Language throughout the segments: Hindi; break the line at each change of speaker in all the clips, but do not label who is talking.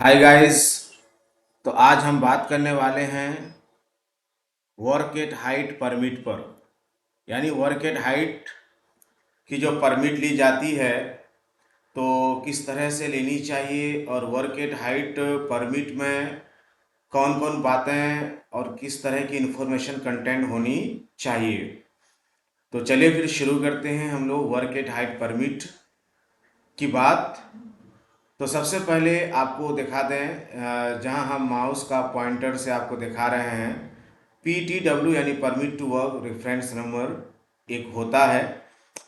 Hi guys. तो आज हम बात करने वाले हैं वर्क एट हाइट परमिट पर। यानी वर्क एट हाइट की जो परमिट ली जाती है तो किस तरह से लेनी चाहिए और वर्क एट हाइट परमिट में कौन कौन बातें और किस तरह की इंफॉर्मेशन कंटेंट होनी चाहिए। तो चलिए फिर शुरू करते हैं हम लोग वर्क एट हाइट परमिट की बात। तो सबसे पहले आपको दिखा दें, जहां हम माउस का पॉइंटर से आपको दिखा रहे हैं, PTW यानी permit to work reference number एक होता है।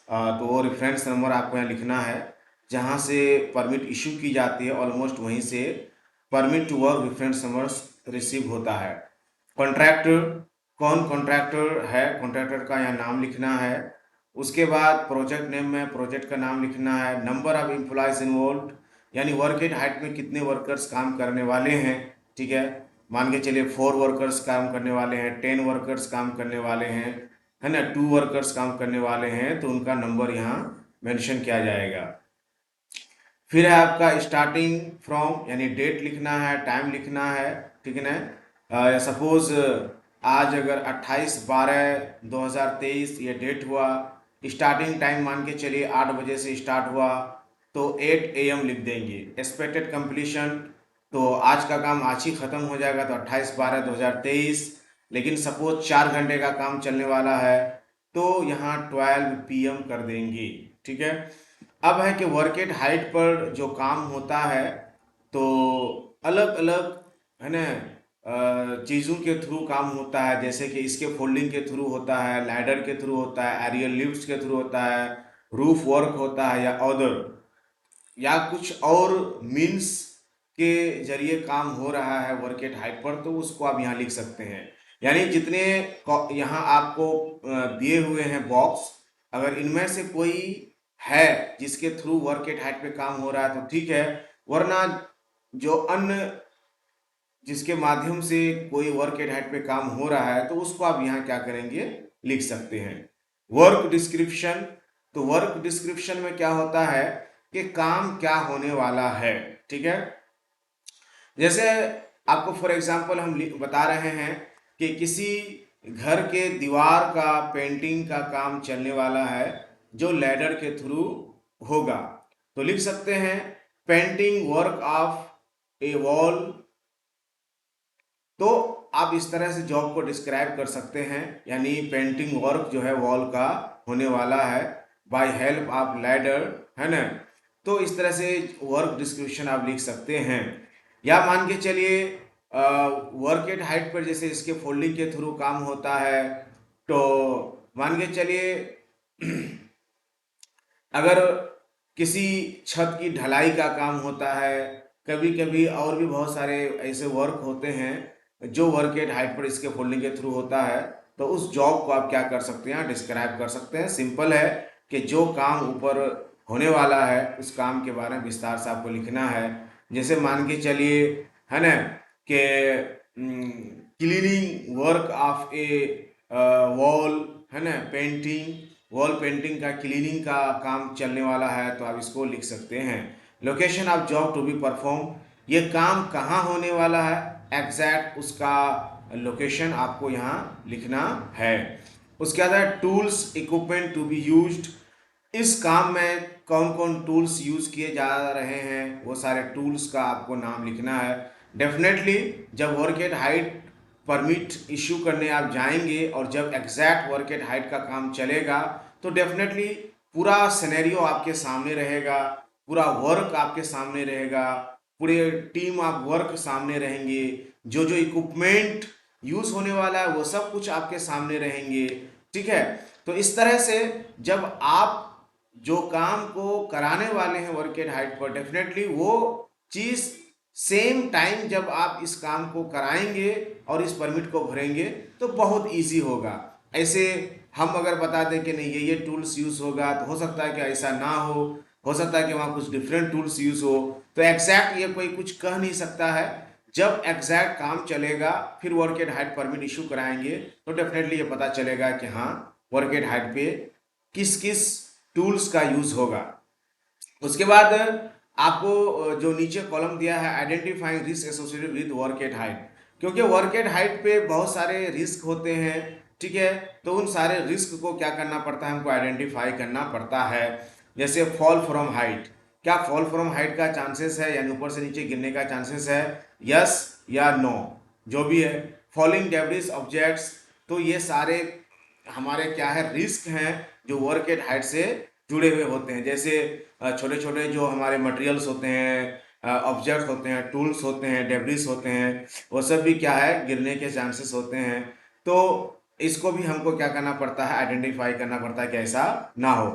तो वो रेफरेंस नंबर आपको यहाँ लिखना है। जहाँ से परमिट इशू की जाती है ऑलमोस्ट वहीं से permit to work reference number receive होता है। कॉन्ट्रैक्टर, कौन कॉन्ट्रैक्टर है, कॉन्ट्रैक्टर का यहाँ नाम लिखना है। उसके बाद प्रोजेक्ट नेम में प्रोजेक्ट का नाम लिखना है। नंबर ऑफ एम्प्लॉयज इन्वॉल्व यानी वर्क एट हाइट में कितने वर्कर्स काम करने वाले हैं। ठीक है, मान के चलिए 4 वर्कर्स काम करने वाले हैं, 10 वर्कर्स काम करने वाले हैं, है ना, 2 वर्कर्स काम करने वाले हैं, तो उनका नंबर यहाँ मेंशन किया जाएगा। फिर है आपका स्टार्टिंग फ्रॉम यानी डेट लिखना है, टाइम लिखना है। ठीक है ना। सपोज आज अगर 28/12/2023 ये डेट हुआ, स्टार्टिंग टाइम मान के चलिए 8 बजे से स्टार्ट हुआ तो 8 AM लिख देंगे। एक्सपेक्टेड कंप्लीशन, तो आज का काम आज ही खत्म हो जाएगा तो 28/12/2023। लेकिन सपोज 4 घंटे का काम चलने वाला है तो यहाँ 12 PM कर देंगे। ठीक है। अब है कि वर्क एट हाइट पर जो काम होता है तो अलग अलग, है ना, चीज़ों के थ्रू काम होता है। जैसे कि इसके फोल्डिंग के थ्रू होता है, लैडर के थ्रू होता है, एरियल लिफ्ट्स के थ्रू होता है, रूफ वर्क होता है, या अदर या कुछ और मीन्स के जरिए काम हो रहा है वर्क एट हाइट पर, तो उसको आप यहाँ लिख सकते हैं। यानी जितने यहाँ आपको दिए हुए हैं बॉक्स, अगर इनमें से कोई है जिसके थ्रू वर्क एट हाइट पे काम हो रहा है तो ठीक है, वरना जो अन्य जिसके माध्यम से कोई वर्क एट हाइट पे काम हो रहा है तो उसको आप यहाँ क्या करेंगे, लिख सकते हैं। वर्क डिस्क्रिप्शन, तो वर्क डिस्क्रिप्शन में क्या होता है कि काम क्या होने वाला है। ठीक है। जैसे आपको फॉर एग्जांपल हम बता रहे हैं कि किसी घर के दीवार का पेंटिंग का काम चलने वाला है जो लैडर के थ्रू होगा, तो लिख सकते हैं painting work of A wall. तो आप इस तरह से जॉब को डिस्क्राइब कर सकते हैं, यानी पेंटिंग वर्क जो है वॉल का होने वाला है बाय हेल्प ऑफ लैडर, है ना। तो इस तरह से वर्क डिस्क्रिप्शन आप लिख सकते हैं। या मान के चलिए वर्क एट हाइट पर जैसे इसके फोल्डिंग के थ्रू काम होता है, तो मान के चलिए अगर किसी छत की ढलाई का काम होता है, कभी कभी और भी बहुत सारे ऐसे वर्क होते हैं जो वर्क एट हाइट पर इसके फोल्डिंग के थ्रू होता है, तो उस जॉब को आप क्या कर सकते हैं, डिस्क्राइब कर सकते हैं। सिंपल है कि जो काम ऊपर होने वाला है उस काम के बारे में विस्तार से आपको लिखना है। जैसे मान के चलिए, है ना, कि cleaning work of A wall, है ना, पेंटिंग वॉल पेंटिंग का क्लीनिंग का काम चलने वाला है तो आप इसको लिख सकते हैं। Location of job to be perform, ये काम कहाँ होने वाला है, एग्जैक्ट उसका लोकेशन आपको यहाँ लिखना है। उसके बाद tools equipment to be used, इस काम में कौन कौन टूल्स यूज किए जा रहे हैं वो सारे टूल्स का आपको नाम लिखना है। डेफिनेटली जब work at height permit issue करने आप जाएंगे और जब एग्जैक्ट वर्क एट हाइट का काम चलेगा तो डेफिनेटली पूरा सिनेरियो आपके सामने रहेगा, पूरा वर्क आपके सामने रहेगा, पूरे टीम ऑफ वर्क सामने रहेंगे, जो जो इक्विपमेंट यूज होने वाला है वो सब कुछ आपके सामने रहेंगे। ठीक है। तो इस तरह से जब आप जो काम को कराने वाले हैं वर्क एट हाइट पर, डेफिनेटली वो चीज सेम टाइम जब आप इस काम को कराएंगे और इस परमिट को भरेंगे तो बहुत इजी होगा। ऐसे हम अगर बता दें कि नहीं ये टूल्स यूज होगा तो हो सकता है कि ऐसा ना हो सकता है कि वहाँ कुछ डिफरेंट टूल्स यूज हो, तो एग्जैक्ट ये कोई कुछ कह नहीं सकता है। जब एग्जैक्ट काम चलेगा फिर work at height permit issue कराएंगे तो डेफिनेटली ये पता चलेगा कि हाँ वर्क एट हाइट पे किस किस टूल्स का यूज होगा। उसके बाद आपको जो नीचे कॉलम दिया है identifying risk associated with work at height, क्योंकि वर्क एट हाइट पे बहुत सारे रिस्क होते हैं, ठीक है। तो उन सारे रिस्क को क्या करना पड़ता है, हमको आइडेंटिफाई करना पड़ता है। जैसे फॉल फ्रॉम हाइट, क्या फॉल फ्रॉम हाइट का चांसेस है, यानी ऊपर से नीचे गिरने का चांसेस है, यस या नो, जो भी है। फॉलिंग डेब्रिस ऑब्जेक्ट्स, तो ये सारे हमारे क्या है, रिस्क हैं जो वर्क एट हाइट से जुड़े हुए होते हैं। जैसे छोटे छोटे जो हमारे मटेरियल्स होते हैं, ऑब्जेक्ट्स होते हैं, टूल्स होते हैं, डेब्रिस होते हैं, वो सब भी क्या है, गिरने के चांसेस होते हैं। तो इसको भी हमको क्या करना पड़ता है, आइडेंटिफाई करना पड़ता है कि ऐसा ना हो,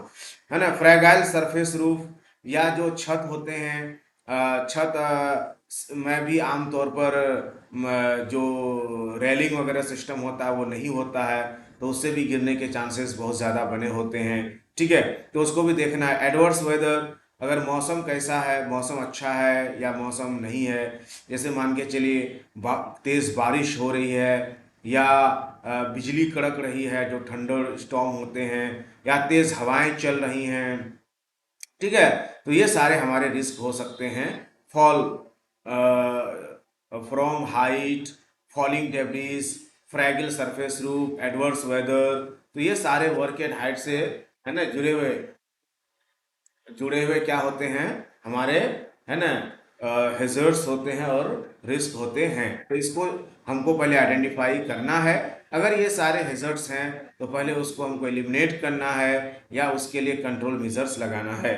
है ना। फ्रैगाइल सरफेस रूफ, या जो छत होते हैं, छत में भी आमतौर पर जो रेलिंग वगैरह सिस्टम होता है वो नहीं होता है, तो उससे भी गिरने के चांसेस बहुत ज़्यादा बने होते हैं, ठीक है। तो उसको भी देखना है। एडवर्स वेदर, अगर मौसम कैसा है, मौसम अच्छा है या मौसम नहीं है, जैसे मान के चलिए तेज़ बारिश हो रही है, या बिजली कड़क रही है, जो थंडर स्टॉर्म होते हैं, या तेज़ हवाएं चल रही हैं, ठीक है। तो ये सारे हमारे रिस्क हो सकते हैं। Fall from height, falling debris, fragile surface roof, adverse weather, तो ये सारे वर्क एट हाइट से, है ना, जुड़े हुए क्या होते हैं हमारे, है ना, हेजर्ड्स होते हैं और रिस्क होते हैं। तो इसको हमको पहले आइडेंटिफाई करना है। अगर ये सारे हेजर्ड्स हैं तो पहले उसको हमको एलिमिनेट करना है, या उसके लिए कंट्रोल मेजर्स लगाना है।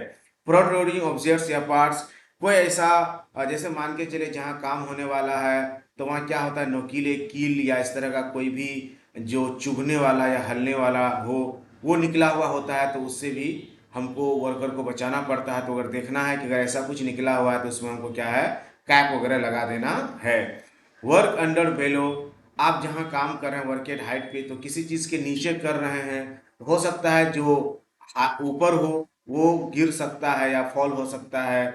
प्रोट्रूडिंग ऑब्जेक्ट्स या पार्ट्स, कोई ऐसा जैसे मान के चले जहाँ काम होने वाला है, तो वहाँ क्या होता है, नुकीले कील या इस तरह का कोई भी जो चुभने वाला या हलने वाला हो, वो निकला हुआ होता है, तो उससे भी हमको वर्कर को बचाना पड़ता है। तो अगर देखना है कि अगर ऐसा कुछ निकला हुआ है, तो उसमें हमको क्या है, कैप वगैरह लगा देना है। वर्क अंडर बेलो, आप जहाँ काम कर रहे हैं वर्क एट हाइट पे, तो किसी चीज़ के नीचे कर रहे हैं, तो हो सकता है जो ऊपर हो वो गिर सकता है या फॉल हो सकता है,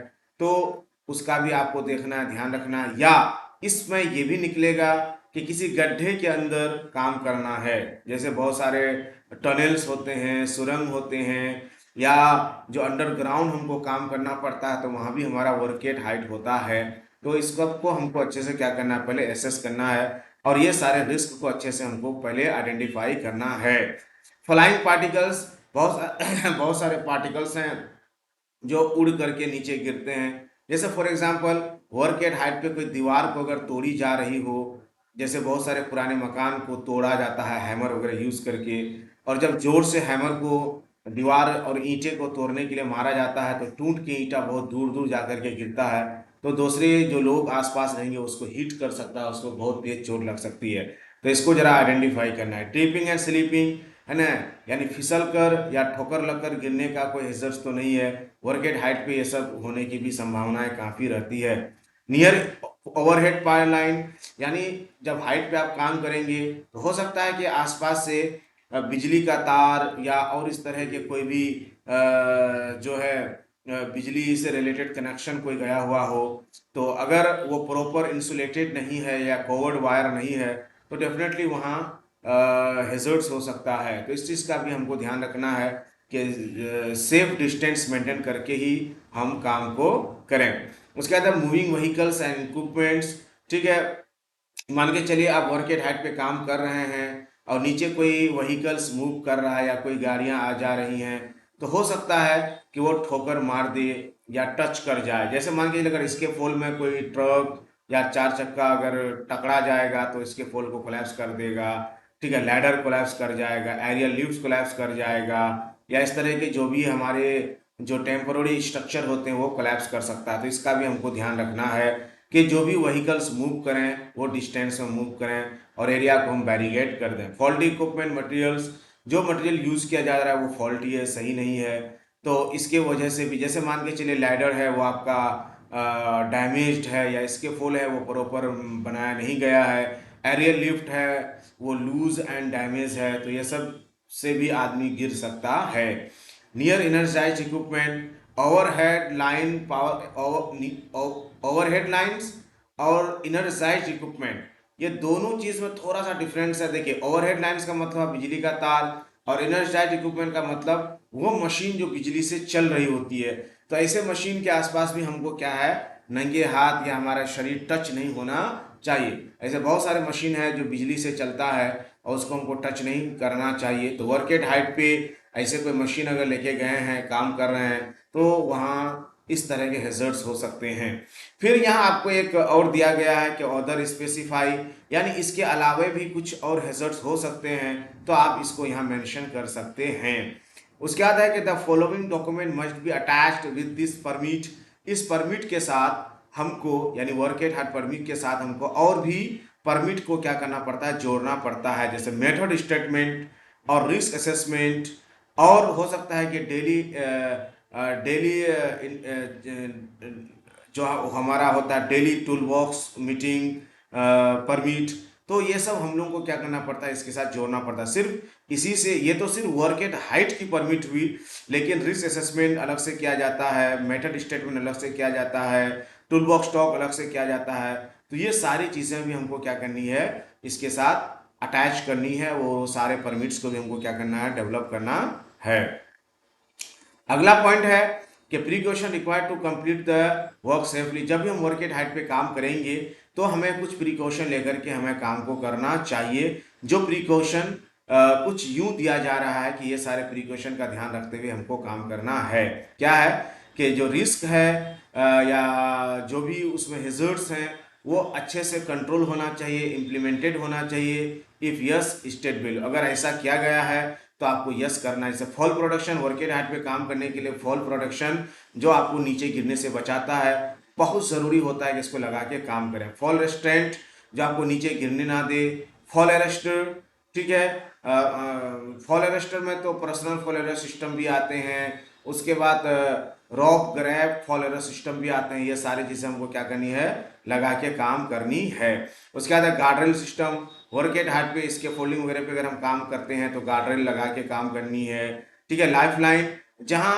तो उसका भी आपको देखना है, ध्यान रखना है। या इसमें ये भी निकलेगा कि किसी गड्ढे के अंदर काम करना है, जैसे बहुत सारे टनल्स होते हैं, सुरंग होते हैं, या जो अंडरग्राउंड हमको काम करना पड़ता है, तो वहाँ भी हमारा वर्क एट हाइट होता है। तो इस सब को हमको अच्छे से क्या करना है, पहले एसेस करना है, और ये सारे रिस्क को अच्छे से हमको पहले आइडेंटिफाई करना है। फ्लाइंग पार्टिकल्स, बहुत सारे पार्टिकल्स हैं जो उड़ करके नीचे गिरते हैं। जैसे for example work at height पे कोई दीवार को अगर तोड़ी जा रही हो, जैसे बहुत सारे पुराने मकान को तोड़ा जाता है हैमर वगैरह यूज करके, और जब जोर से हैमर को दीवार और ईंटे को तोड़ने के लिए मारा जाता है, तो टूट के ईंटा बहुत दूर दूर जा करके गिरता है, तो दूसरे जो लोग आसपास रहेंगे उसको हिट कर सकता है, उसको बहुत तेज चोट लग सकती है। तो इसको जरा आइडेंटिफाई करना है। ट्रिपिंग एंड स्लीपिंग, है ना, यानी फिसल कर या ठोकर लगकर गिरने का कोई हेजर्स तो नहीं है। वर्क एट हाइट पे ये सब होने की भी संभावनाएं काफ़ी रहती है। नियर ओवरहेड पावर लाइन, यानी जब हाइट पे आप काम करेंगे, तो हो सकता है कि आसपास से बिजली का तार या और इस तरह के कोई भी जो है बिजली से रिलेटेड कनेक्शन कोई गया हुआ हो, तो अगर वो प्रॉपर इंसुलेटेड नहीं है या कवर्ड वायर नहीं है, तो डेफिनेटली वहाँ हेजर्ड्स हो सकता है। तो इस चीज़ का भी हमको ध्यान रखना है कि सेफ डिस्टेंस मेंटेन करके ही हम काम को करें। उसके बाद मूविंग व्हीकल्स एंड इक्विपमेंट्स, ठीक है। मान के चलिए आप वर्क एट हाइट पे काम कर रहे हैं, और नीचे कोई व्हीकल्स मूव कर रहा है या कोई गाड़ियां आ जा रही हैं, तो हो सकता है कि वो ठोकर मार दे या टच कर जाए। जैसे मान के चलिए अगर इसके पोल में कोई ट्रक या चार चक्का अगर टकरा जाएगा, तो इसके पोल को कोलैप्स कर देगा, ठीक है। लैडर कोलैप्स कर जाएगा, एरियल लिफ्ट कोलैप्स कर जाएगा, या इस तरह के जो भी हमारे जो टेम्पोररी स्ट्रक्चर होते हैं वो कोलैप्स कर सकता है। तो इसका भी हमको ध्यान रखना है कि जो भी व्हीकल्स मूव करें वो डिस्टेंस में मूव करें, और एरिया को हम बैरिगेट कर दें। फॉल्टी इक्विपमेंट मटेरियल्स, जो मटेरियल यूज़ किया जा रहा है वो फॉल्टी है, सही नहीं है, तो इसके वजह से भी, जैसे मान के चलिए लैडर है वो आपका डैमेज्ड है, या इसके फुल है वो प्रॉपर बनाया नहीं गया है, एरियल लिफ्ट है वो लूज एंड डैमेज है, तो ये सब से भी आदमी गिर सकता है। Near energise equipment, overhead line power, overhead lines और इनरजाइज इक्विपमेंट, ये दोनों चीज में थोड़ा सा डिफरेंस है। देखिए, ओवरहेड लाइंस का मतलब बिजली का तार, और इनरजाइज इक्विपमेंट का मतलब वो मशीन जो बिजली से चल रही होती है। तो ऐसे मशीन के आसपास भी हमको क्या है, नंगे हाथ या हमारा शरीर टच नहीं होना चाहिए। ऐसे बहुत सारे मशीन है जो बिजली से चलता है और उसको हमको टच नहीं करना चाहिए। तो वर्क एट हाइट पे ऐसे कोई मशीन अगर लेके गए हैं, काम कर रहे हैं, तो वहाँ इस तरह के हैजर्ड्स हो सकते हैं। फिर यहाँ आपको एक और दिया गया है कि अदर स्पेसिफाई, यानी इसके अलावा भी कुछ और हैजर्ड्स हो सकते हैं, तो आप इसको यहाँ मेंशन कर सकते हैं। उसके बाद है कि the following document must be attached with this permit. इस परमिट के साथ हमको, यानी वर्क एट हाइट परमिट के साथ हमको और भी परमिट को क्या करना पड़ता है, जोड़ना पड़ता है। जैसे मेथड स्टेटमेंट और रिस्क असेसमेंट, और हो सकता है कि डेली डेली जो हमारा होता है daily tool box meeting permit, तो ये सब हम लोग को क्या करना पड़ता है, इसके साथ जोड़ना पड़ता है। सिर्फ इसी से, ये तो सिर्फ वर्क एट हाइट की परमिट हुई, लेकिन रिस्क असेसमेंट अलग से किया जाता है, मेथड स्टेटमेंट अलग से किया जाता है, टूल बॉक्स स्टॉक अलग से किया जाता है। तो ये सारी चीज़ें भी हमको क्या करनी है, इसके साथ अटैच करनी है, वो सारे परमिट्स को भी हमको क्या करना है, डेवलप करना है। अगला पॉइंट है कि precaution required to complete the work safely. जब भी हम वर्क एट हाइट पे काम करेंगे तो हमें कुछ प्रिकॉशन लेकर के हमें काम को करना चाहिए। जो प्रिकॉशन कुछ यूं दिया जा रहा है कि ये सारे प्रिकॉशन का ध्यान रखते हुए हमको काम करना है। क्या है कि जो रिस्क है या जो भी उसमें हैजर्ड्स हैं, वो अच्छे से कंट्रोल होना चाहिए, इम्प्लीमेंटेड होना चाहिए। इफ यस स्टेट बिल, अगर ऐसा किया गया है तो आपको यस करना है। जैसे fall production, work at height पे काम करने के लिए फॉल प्रोडक्शन जो आपको नीचे गिरने से बचाता है, बहुत ज़रूरी होता है कि इसको लगा के काम करें। फॉल रेस्ट्रेंट जो आपको नीचे गिरने ना दे। फॉल अरेस्टर, ठीक है, फॉल अरेस्टर में तो पर्सनल फॉल अरेस्ट सिस्टम भी आते हैं। उसके बाद रॉप ग्रैब फॉल अरेस्ट सिस्टम भी आते हैं। ये सारी चीज़ें हमको क्या करनी है, लगा के काम करनी है। उसके बाद guardrail system, work at height पे इसके फोल्डिंग वगैरह पे अगर हम काम करते हैं तो गार्डरेल लगा के काम करनी है। ठीक है, लाइफ लाइन, जहाँ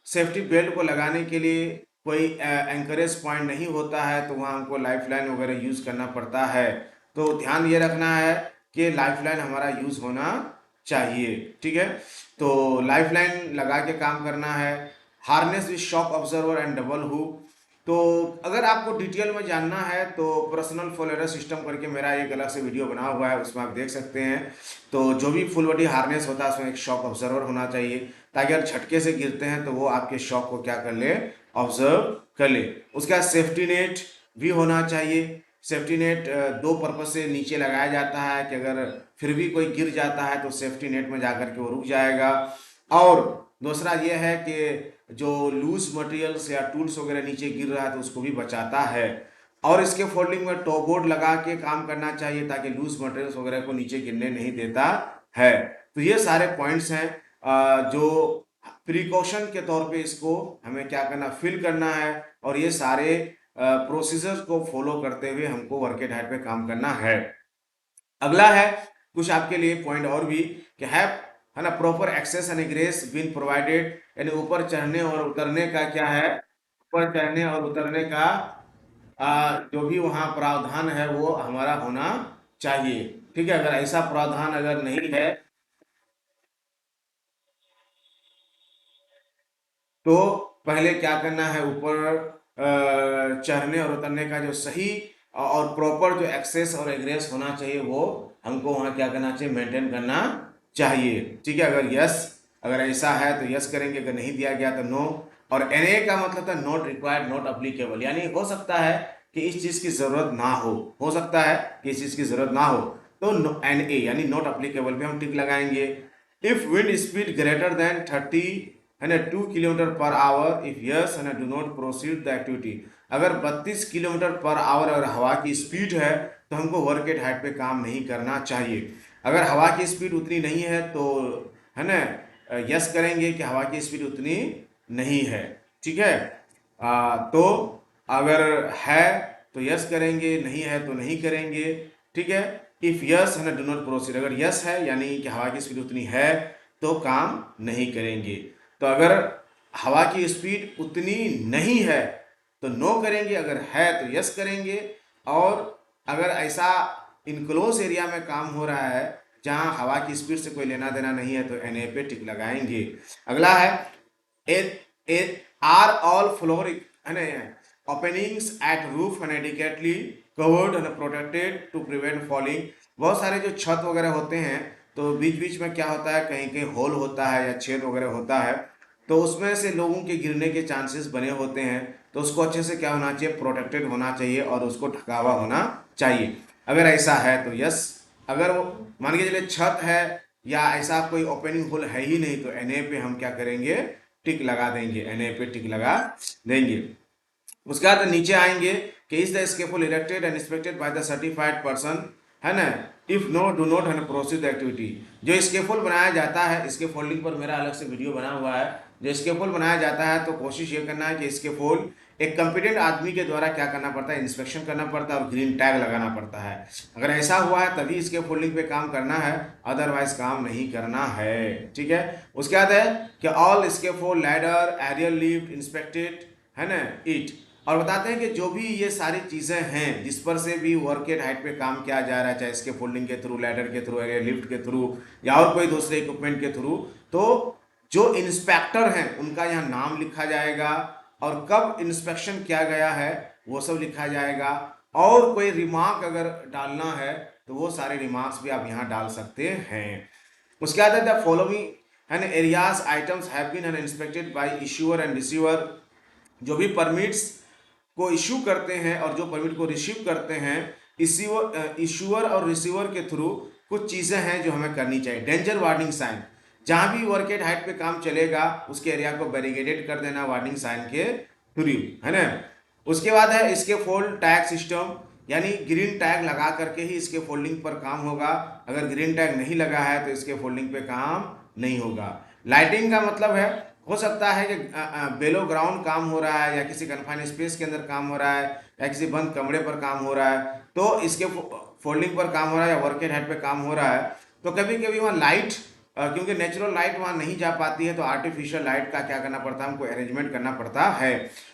सेफ्टी बेल्ट को लगाने के लिए कोई एंकरेज पॉइंट नहीं होता है तो वहाँ हमको लाइफ लाइन वगैरह यूज़ करना पड़ता है। तो ध्यान ये रखना है कि लाइफ लाइन हमारा यूज़ होना चाहिए। ठीक है, तो लाइफ लाइन लगा के काम करना है। Harness with shock observer and double hook. तो अगर आपको डिटेल में जानना है तो पर्सनल फॉल अरेस्ट सिस्टम करके मेरा एक अलग से वीडियो बना हुआ है, उसमें आप देख सकते हैं। तो जो भी फुल बॉडी हार्नेस होता है उसमें एक शॉक ऑब्जर्वर होना चाहिए, ताकि अगर झटके से गिरते हैं तो वो आपके शॉक को क्या कर ले, ऑब्जर्व कर ले। उसके बाद सेफ्टी नेट भी होना चाहिए। सेफ्टी नेट दो पर्पज से नीचे लगाया जाता है कि अगर फिर भी कोई गिर जाता है तो सेफ्टी नेट में जाकर के वो रुक जाएगा। और दूसरा ये है कि जो लूज मटेरियल्स या टूल्स वगैरह नीचे गिर रहा है तो उसको भी बचाता है। और इसके फोल्डिंग में टॉप बोर्ड लगा के काम करना चाहिए ताकि लूज मटेरियल्स वगैरह को नीचे गिरने नहीं देता है। तो ये सारे पॉइंट्स हैं जो प्रिकॉशन के तौर पे इसको हमें क्या करना, फिल करना है। और ये सारे प्रोसीजर्स को फॉलो करते हुए हमको वर्क एट हाइट पे काम करना है। अगला है कुछ आपके लिए पॉइंट और भी कि है ना, proper access and egress been provided, यानी ऊपर चढ़ने और उतरने का क्या है, ऊपर चढ़ने और उतरने का जो भी वहाँ प्रावधान है वो हमारा होना चाहिए। ठीक है, अगर ऐसा प्रावधान अगर नहीं है तो पहले क्या करना है, ऊपर चढ़ने और उतरने का जो सही और प्रॉपर जो एक्सेस और एग्रेस होना चाहिए वो हमको वहाँ क्या करना चाहिए, मेंटेन करना चाहिए। ठीक है, अगर यस, अगर ऐसा है तो यस करेंगे, अगर नहीं दिया गया तो नो। और एनए का मतलब था नॉट रिक्वायर्ड नॉट अप्लीकेबल, यानी हो सकता है कि इस चीज़ की ज़रूरत ना हो सकता है कि इस चीज़ की ज़रूरत ना हो, तो एनए यानी नॉट अप्लीकेबल पे हम टिक लगाएंगे। If wind speed greater than 30 है ना 2 kilometre per hour, if yes है ना do not proceed the activity. अगर 32 किलोमीटर पर आवर अगर हवा की स्पीड है तो हमको वर्क एट हाइट पे काम नहीं करना चाहिए। अगर हवा की स्पीड उतनी नहीं है तो है ना यस करेंगे कि हवा की स्पीड उतनी नहीं है। ठीक है, तो अगर है तो यस करेंगे, नहीं है तो नहीं करेंगे। ठीक है, इफ यस है ना डू नॉट प्रोसीड, अगर यस है यानी कि हवा की स्पीड उतनी है तो काम नहीं करेंगे। तो अगर हवा की स्पीड उतनी नहीं है तो नो करेंगे, अगर है तो यस करेंगे। और अगर ऐसा इनक्लोज एरिया में काम हो रहा है जहां हवा की स्पीड से कोई लेना देना नहीं है तो एनए पे टिक लगाएंगे। अगला है आर ऑल फ्लोर है ना openings at roof and adequately covered and protected to prevent falling. बहुत सारे जो छत वगैरह होते हैं तो बीच बीच में क्या होता है, कहीं कहीं होल होता है या छेद वगैरह होता है, तो उसमें से लोगों के गिरने के चांसेस बने होते हैं। तो उसको अच्छे से क्या होना चाहिए, प्रोटेक्टेड होना चाहिए और उसको ढका हुआ होना चाहिए। अगर ऐसा है तो यस। अगर वो मान के चलिए छत है या ऐसा कोई ओपनिंग होल है ही नहीं, तो एनए पे हम क्या करेंगे, टिक लगा देंगे, एनए पे टिक लगा देंगे। उसके बाद नीचे आएंगे कि is the scaffold erected and inspected by the certified person, है ना। इफ नो डू नॉट है प्रोसीड एक्टिविटी। जो स्केफोल्ड बनाया जाता है, इसके फोल्डिंग पर मेरा अलग से वीडियो बना हुआ है। जो स्केफोल्ड बनाया जाता है तो कोशिश ये करना है कि स्केफोल्ड एक कंपिटेंट आदमी के द्वारा क्या करना पड़ता है, इंस्पेक्शन करना पड़ता है और ग्रीन टैग लगाना पड़ता है। अगर ऐसा हुआ है तभी इसके फोल्डिंग पे काम करना है, अदरवाइज काम नहीं करना है। ठीक है। उसके बाद है कि all scaffold ladder aerial lift inspected, है ना, इट। और बताते हैं कि जो भी ये सारी चीज़ें हैं जिस पर से भी वर्क एट हाइट पे काम किया जा रहा है, चाहे इसके फोल्डिंग के थ्रू, लैडर के थ्रू, लिफ्ट के थ्रू या और कोई दूसरे इक्विपमेंट के थ्रू, तो जो इंस्पेक्टर हैं उनका यहाँ नाम लिखा जाएगा और कब इंस्पेक्शन किया गया है वो सब लिखा जाएगा। और कोई रिमार्क अगर डालना है तो वो सारे रिमार्क्स भी आप यहाँ डाल सकते हैं। उसके बाद द फॉलोइंग है ना areas items have been inspected by issuer and receiver. जो भी परमिट्स को इशू करते हैं और जो परमिट को रिसीव करते हैं, इश्यूअर और रिसीवर के थ्रू कुछ चीज़ें हैं जो हमें करनी चाहिए। डेंजर वार्निंग साइन, जहाँ भी वर्क एट हाइट पे काम चलेगा उसके एरिया को बैरिकेडेड कर देना वार्निंग साइन के थ्रू, है ना। उसके बाद है इसके फोल्ड टैग सिस्टम, यानी ग्रीन टैग लगा करके ही इसके फोल्डिंग पर काम होगा। अगर ग्रीन टैग नहीं लगा है तो इसके फोल्डिंग पे काम नहीं होगा। लाइटिंग का मतलब है, हो सकता है कि बेलो ग्राउंड काम हो रहा है या किसी कन्फाइंड स्पेस के अंदर काम हो रहा है या किसी बंद कमरे पर काम हो रहा है, तो इसके फोल्डिंग पर काम हो रहा है या वर्क एट हाइट पे काम हो रहा है, तो कभी कभी वहाँ लाइट, क्योंकि नेचुरल लाइट वहाँ नहीं जा पाती है तो आर्टिफिशियल लाइट का क्या करना पड़ता है, हमको अरेंजमेंट करना पड़ता है।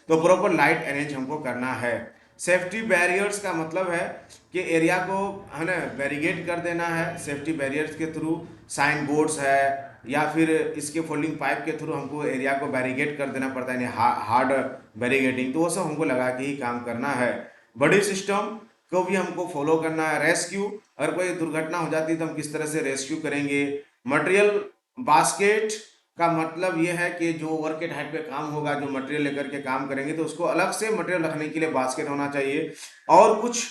तो प्रॉपर लाइट अरेंज हमको करना है। सेफ्टी बैरियर्स का मतलब है कि एरिया को, है ना, बैरिकेड कर देना है सेफ्टी बैरियर्स के थ्रू। साइन बोर्ड्स है या फिर इसके फोल्डिंग पाइप के थ्रू हमको एरिया को बैरिकेड कर देना पड़ता है, यानी हार्ड बैरिकेडिंग, तो वो सब हमको लगा के ही काम करना है। बड़ी सिस्टम को भी हमको फॉलो करना है। रेस्क्यू, अगर कोई दुर्घटना हो जाती है तो हम किस तरह से रेस्क्यू करेंगे। मटेरियल बास्केट का मतलब ये है कि जो वर्क एट हाइट पे काम होगा, जो मटेरियल लेकर के काम करेंगे तो उसको अलग से मटेरियल रखने के लिए बास्केट होना चाहिए। और कुछ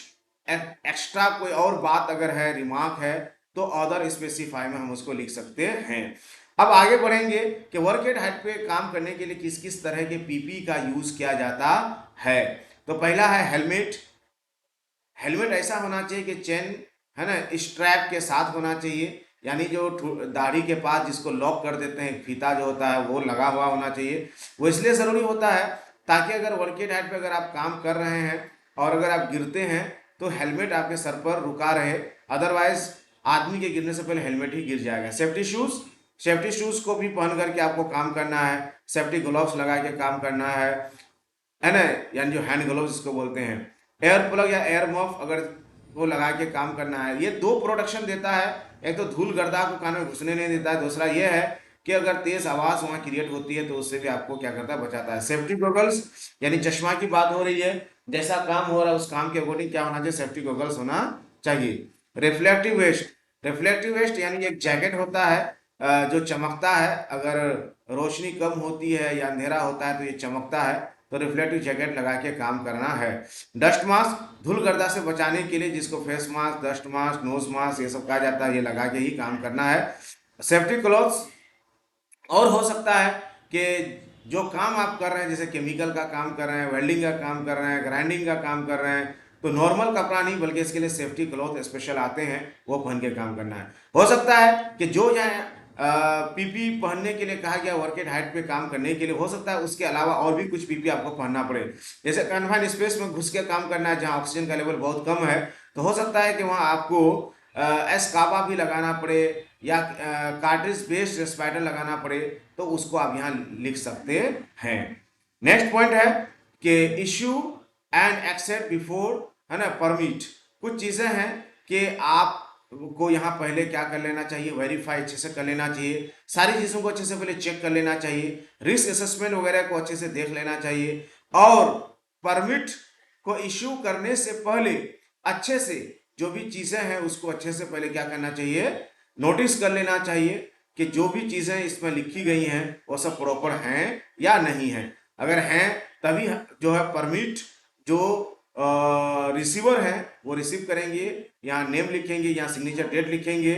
एक्स्ट्रा कोई और बात अगर है, रिमार्क है, तो अदर स्पेसिफाई में हम उसको लिख सकते हैं। अब आगे बढ़ेंगे कि वर्क एट हाइट पे काम करने के लिए किस किस तरह के पीपी का यूज किया जाता है। तो पहला है हेलमेट। हेलमेट ऐसा होना चाहिए कि चेन, है ना, स्ट्रैप के साथ होना चाहिए, यानी जो दाढ़ी के पास जिसको लॉक कर देते हैं फीता जो होता है वो लगा हुआ होना चाहिए। वो इसलिए ज़रूरी होता है ताकि अगर वर्क एट हाइट पे अगर आप काम कर रहे हैं और अगर आप गिरते हैं तो हेलमेट आपके सर पर रुका रहे, अदरवाइज आदमी के गिरने से पहले हेलमेट ही गिर जाएगा। सेफ्टी शूज़, सेफ्टी शूज़ को भी पहन करके आपको काम करना है। सेफ्टी ग्लव्स लगा के काम करना है ना, यानी जो हैंड ग्लव्स इसको बोलते हैं। एयर प्लग या एयर मफ अगर वो लगा के काम करना है। ये दो प्रोटेक्शन देता है, एक तो धूल गर्दा को कान में घुसने नहीं देता है, दूसरा ये है कि अगर तेज आवाज़ वहाँ क्रिएट होती है तो उससे भी आपको क्या करता है, बचाता है। सेफ्टी गॉगल्स, यानी चश्मा की बात हो रही है, जैसा काम हो रहा है उस काम के अकॉर्डिंग क्या होना चाहिए, सेफ्टी गॉगल्स होना चाहिए। रिफ्लेक्टिव वेस्ट, रिफ्लेक्टिव वेस्ट यानी एक जैकेट होता है जो चमकता है, अगर रोशनी कम होती है या अंधेरा होता है तो ये चमकता है, तो रिफ्लेक्टिव जैकेट लगा के काम करना है। डस्ट मास्क, धूल गर्दा से बचाने के लिए, जिसको face mask, dust mask, nose mask ये सब कहा जाता है, ये लगा के ही काम करना है। सेफ्टी क्लॉथ्स, और हो सकता है कि जो काम आप कर रहे हैं, जैसे केमिकल का काम कर रहे हैं, वेल्डिंग का काम कर रहे हैं, ग्राइंडिंग का काम कर रहे हैं, तो नॉर्मल कपड़ा नहीं बल्कि इसके लिए सेफ्टी क्लॉथ स्पेशल आते हैं, वो पहन के काम करना है। हो सकता है कि जो यहाँ पीपी पहनने के लिए कहा गया वर्क एट हाइट पे काम करने के लिए, हो सकता है उसके अलावा और भी कुछ पीपी आपको पहनना पड़े। जैसे कन्फाइंड स्पेस में घुस के काम करना है जहाँ ऑक्सीजन का लेवल बहुत कम है, तो हो सकता है कि वहाँ आपको एस्काबा भी लगाना पड़े या कार्ट्रिज बेस्ड रेस्पिरेटर लगाना पड़े, तो उसको आप यहाँ लिख सकते हैं। नेक्स्ट पॉइंट है कि इश्यू एंड एक्सेप्ट बिफोर, है ना, परमिट। कुछ चीज़ें हैं कि आप को यहाँ पहले क्या कर लेना चाहिए, वेरीफाई अच्छे से कर लेना चाहिए, सारी चीज़ों को अच्छे से पहले चेक कर लेना चाहिए, रिस्क असेसमेंट वगैरह को अच्छे से देख लेना चाहिए, और परमिट को इश्यू करने से पहले अच्छे से जो भी चीज़ें हैं उसको अच्छे से पहले क्या करना चाहिए, नोटिस कर लेना चाहिए कि जो भी चीज़ें इसमें लिखी गई हैं वो सब प्रॉपर हैं या नहीं है। अगर हैं तभी जो है परमिट जो रिसीवर है वो रिसीव करेंगे, यहाँ नेम लिखेंगे, यहाँ सिग्नेचर डेट लिखेंगे।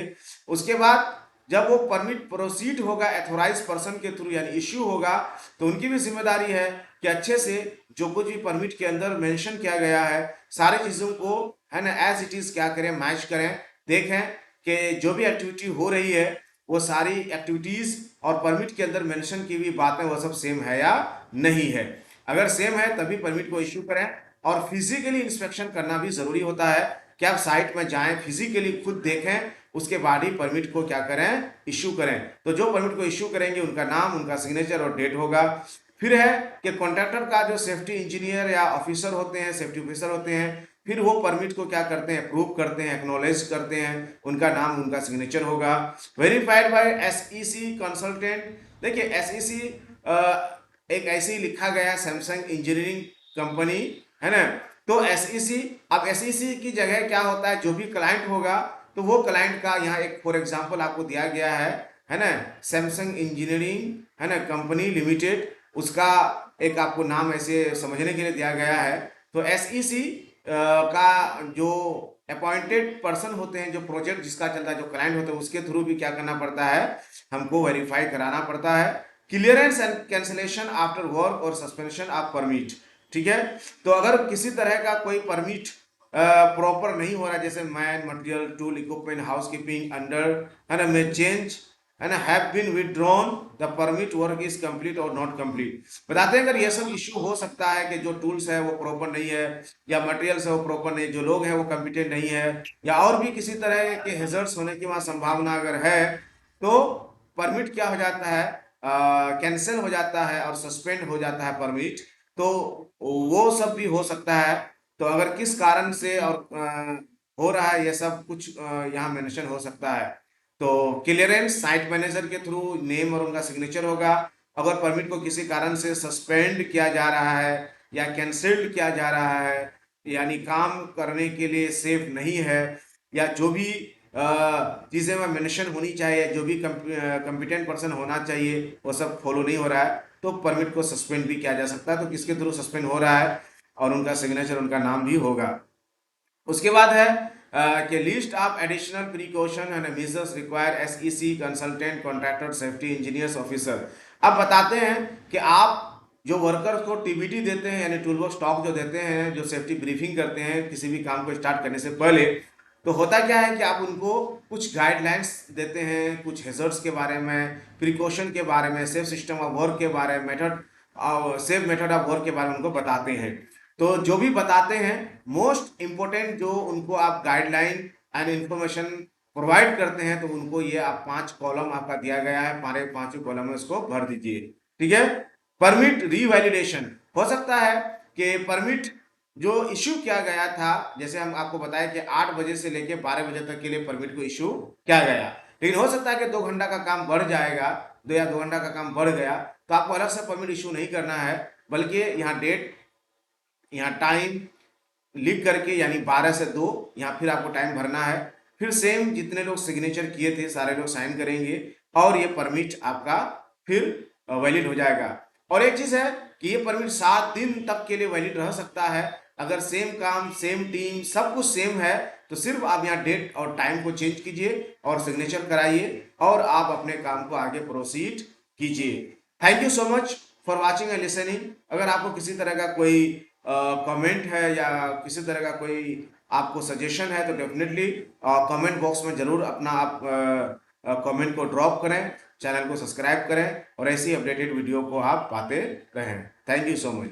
उसके बाद जब वो परमिट प्रोसीड होगा एथोराइज पर्सन के थ्रू यानी इश्यू होगा, तो उनकी भी जिम्मेदारी है कि अच्छे से जो कुछ भी परमिट के अंदर मेंशन किया गया है सारी चीज़ों को है ना एज इट इज़ क्या करें, मैच करें, देखें कि जो भी एक्टिविटी हो रही है वो सारी एक्टिविटीज़ और परमिट के अंदर मेंशन की हुई बातें वो सब सेम है या नहीं है। अगर सेम है तभी परमिट को इश्यू करें, और फिजिकली इंस्पेक्शन करना भी ज़रूरी होता है कि आप साइट में जाएं, फिजिकली खुद देखें, उसके बाद ही परमिट को क्या करें, इश्यू करें। तो जो परमिट को इश्यू करेंगे उनका नाम, उनका सिग्नेचर और डेट होगा। फिर है कि कॉन्ट्रैक्टर का जो सेफ्टी इंजीनियर या ऑफिसर होते हैं, सेफ्टी ऑफिसर होते हैं, फिर वो परमिट को क्या करते हैं, अप्रूव करते हैं, एक्नॉलेज करते हैं, उनका नाम, उनका सिग्नेचर होगा। Verified bye SEC consultant. देखिए एसईसी एक ऐसे ही लिखा गया सैमसंग इंजीनियरिंग कंपनी है ना। तो एसईसी, अब एसईसी की जगह क्या होता है, जो भी क्लाइंट होगा तो वो क्लाइंट का यहाँ एक फॉर एग्जांपल आपको दिया गया है ना, सैमसंग इंजीनियरिंग है ना कंपनी लिमिटेड, उसका एक आपको नाम ऐसे समझने के लिए दिया गया है। तो एसईसी का जो अपॉइंटेड पर्सन होते हैं, जो प्रोजेक्ट जिसका चलता है, जो क्लाइंट होते हैं, उसके थ्रू भी क्या करना पड़ता है, हमको वेरीफाई कराना पड़ता है। Clearance and cancellation after work और सस्पेंशन ऑफ परमिट। ठीक है, तो अगर किसी तरह का कोई परमिट प्रॉपर नहीं हो रहा, जैसे man, material, tool, equipment, housekeeping under है ना में चेंज है ना have been withdrawn, the permit work is complete और नॉट कंप्लीट। बताते हैं अगर ये सब इश्यू हो सकता है कि जो टूल्स है वो प्रॉपर नहीं है, या मटेरियल्स है वो प्रॉपर नहीं, जो लोग हैं वो कॉम्पिटेंट नहीं है, या और भी किसी तरह के हैजर्ड्स होने की वहां संभावना अगर है, तो परमिट क्या हो जाता है, कैंसिल हो जाता है और सस्पेंड हो जाता है परमिट। तो वो सब भी हो सकता है। तो अगर किस कारण से और हो रहा है ये सब कुछ यहाँ मेंशन हो सकता है। तो क्लियरेंस साइट मैनेजर के थ्रू नेम और उनका सिग्नेचर होगा। अगर परमिट को किसी कारण से सस्पेंड किया जा रहा है या कैंसिल्ड किया जा रहा है, यानी काम करने के लिए सेफ नहीं है, या जो भी चीज़ें में मेंशन होनी चाहिए, जो भी कम्पिटेंट पर्सन होना चाहिए वो सब फॉलो नहीं हो रहा है, तो परमिट को सस्पेंड भी किया जा सकता है। तो किसके थ्रू सस्पेंड हो रहा है, और उनका सिग्नेचर, उनका नाम भी होगा। उसके बाद है कि list of additional precaution and measures require SEC consultant contractor safety engineers officer. अब बताते हैं कि आप जो वर्कर्स को टीबीटी देते हैं यानी टूल बॉक्स स्टॉक जो देते हैं, जो सेफ्टी ब्रीफिंग करते हैं किसी भी काम को स्टार्ट करने से पहले, तो होता क्या है कि आप उनको कुछ गाइडलाइंस देते हैं, कुछ हैजर्ड्स के बारे में, प्रिकॉशन के बारे में, सेफ सिस्टम ऑफ वर्क के बारे में, method safe method of work के बारे में उनको बताते हैं। तो जो भी बताते हैं मोस्ट इम्पोर्टेंट जो उनको आप गाइडलाइन एंड इंफॉर्मेशन प्रोवाइड करते हैं, तो उनको ये आप 5 कॉलम आपका दिया गया है, हमारे 5 कॉलम में उसको भर दीजिए। ठीक है। परमिट रीवैलिडेशन। हो सकता है कि परमिट जो इश्यू किया गया था, जैसे हम आपको बताया कि 8 बजे से लेके 12 बजे तक के लिए परमिट को इश्यू किया गया, लेकिन हो सकता है कि 2 घंटा का काम बढ़ जाएगा, 2 घंटा का काम बढ़ गया, तो आपको अलग से परमिट इश्यू नहीं करना है, बल्कि यहाँ डेट, यहाँ टाइम लिख करके यानी 12 से 2 यहाँ फिर आपको टाइम भरना है। फिर सेम जितने लोग सिग्नेचर किए थे सारे लोग साइन करेंगे, और ये परमिट आपका फिर वैलिड हो जाएगा। और एक चीज़ है कि ये परमिट 7 दिन तक के लिए वैलिड रह सकता है। अगर सेम काम, सेम टीम, सब कुछ सेम है, तो सिर्फ आप यहाँ डेट और टाइम को चेंज कीजिए और सिग्नेचर कराइए, और आप अपने काम को आगे प्रोसीड कीजिए। Thank you so much for watching and listening. अगर आपको किसी तरह का कोई कमेंट है या किसी तरह का कोई आपको सजेशन है, तो डेफिनेटली कमेंट बॉक्स में ज़रूर अपना आप कमेंट को ड्रॉप करें, चैनल को सब्सक्राइब करें, और ऐसी अपडेटेड वीडियो को आप पाते रहें। Thank you so much.